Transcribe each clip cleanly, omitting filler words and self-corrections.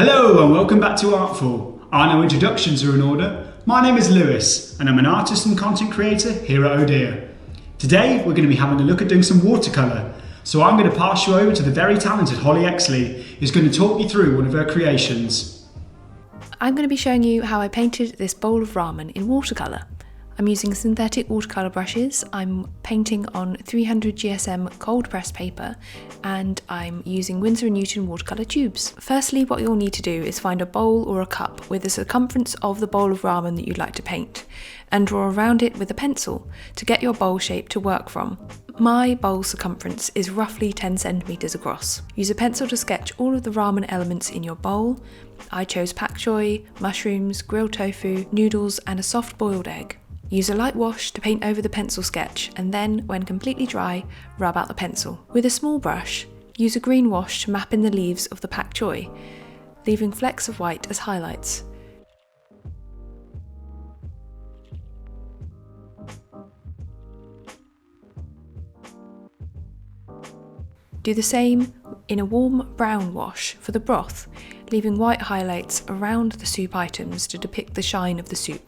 Hello and welcome back to Artful. I know introductions are in order. My name is Lewis and I'm an artist and content creator here at Odear. Today we're going to be having a look at doing some watercolour. So I'm going to pass you over to the very talented Holly Exley, who's going to talk you through one of her creations. I'm going to be showing you how I painted this bowl of ramen in watercolour. I'm using synthetic watercolour brushes, I'm painting on 300 GSM cold pressed paper, and I'm using Winsor & Newton watercolour tubes. Firstly, what you'll need to do is find a bowl or a cup with the circumference of the bowl of ramen that you'd like to paint, and draw around it with a pencil to get your bowl shape to work from. My bowl circumference is roughly 10 centimeters across. Use a pencil to sketch all of the ramen elements in your bowl. I chose pak choi, mushrooms, grilled tofu, noodles, and a soft boiled egg. Use a light wash to paint over the pencil sketch, and then, when completely dry, rub out the pencil. With a small brush, use a green wash to map in the leaves of the pak choi, leaving flecks of white as highlights. Do the same in a warm brown wash for the broth, leaving white highlights around the soup items to depict the shine of the soup.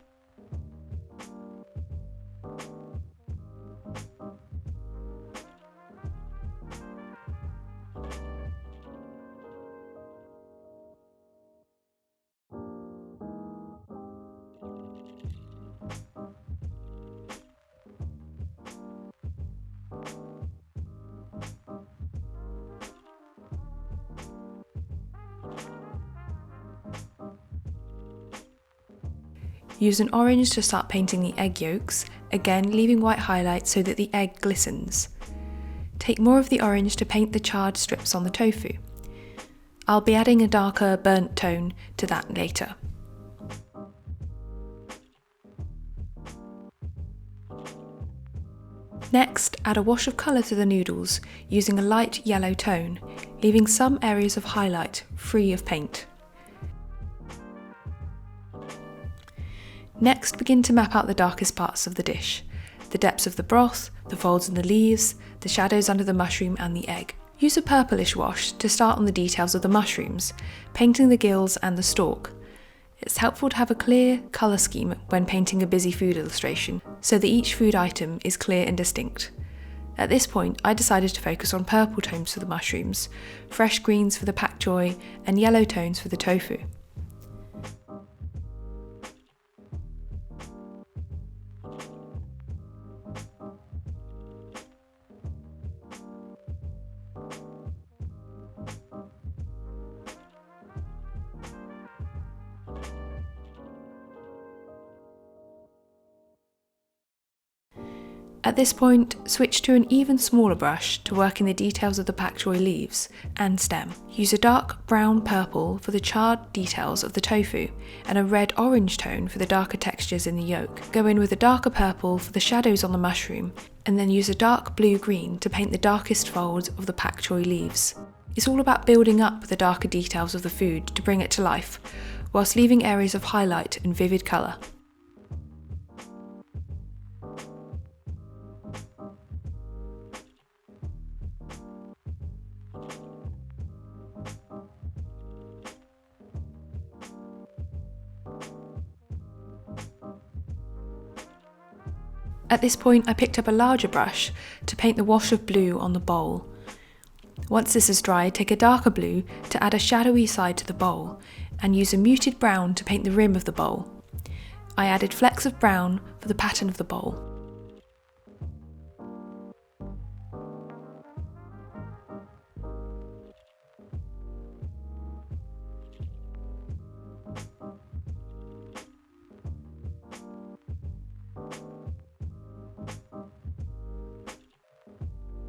Use an orange to start painting the egg yolks, again leaving white highlights so that the egg glistens. Take more of the orange to paint the charred strips on the tofu. I'll be adding a darker burnt tone to that later. Next, add a wash of colour to the noodles using a light yellow tone, leaving some areas of highlight free of paint. Next, begin to map out the darkest parts of the dish, the depths of the broth, the folds in the leaves, the shadows under the mushroom and the egg. Use a purplish wash to start on the details of the mushrooms, painting the gills and the stalk. It's helpful to have a clear colour scheme when painting a busy food illustration, so that each food item is clear and distinct. At this point, I decided to focus on purple tones for the mushrooms, fresh greens for the pak choi, and yellow tones for the tofu. At this point, switch to an even smaller brush to work in the details of the pak choi leaves and stem. Use a dark brown purple for the charred details of the tofu and a red-orange tone for the darker textures in the yolk. Go in with a darker purple for the shadows on the mushroom, and then use a dark blue-green to paint the darkest folds of the pak choi leaves. It's all about building up the darker details of the food to bring it to life, whilst leaving areas of highlight and vivid colour. At this point, I picked up a larger brush to paint the wash of blue on the bowl. Once this is dry, take a darker blue to add a shadowy side to the bowl, and use a muted brown to paint the rim of the bowl. I added flecks of brown for the pattern of the bowl.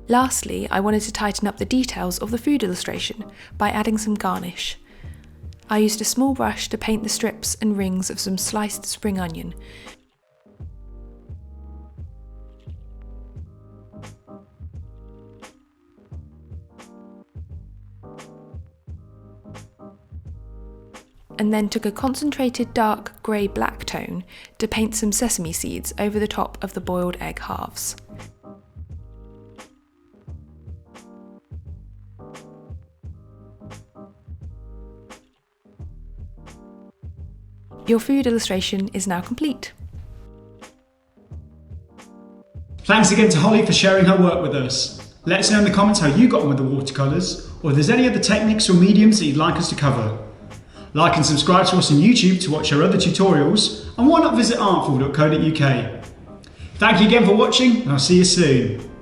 Lastly, I wanted to tighten up the details of the food illustration by adding some garnish. I used a small brush to paint the strips and rings of some sliced spring onion. And then took a concentrated dark grey-black tone to paint some sesame seeds over the top of the boiled egg halves. Your food illustration is now complete. Thanks again to Holly for sharing her work with us. Let us know in the comments how you got on with the watercolours, or if there's any other techniques or mediums that you'd like us to cover. Like and subscribe to us on YouTube to watch our other tutorials, and why not visit artful.co.uk. Thank you again for watching, and I'll see you soon.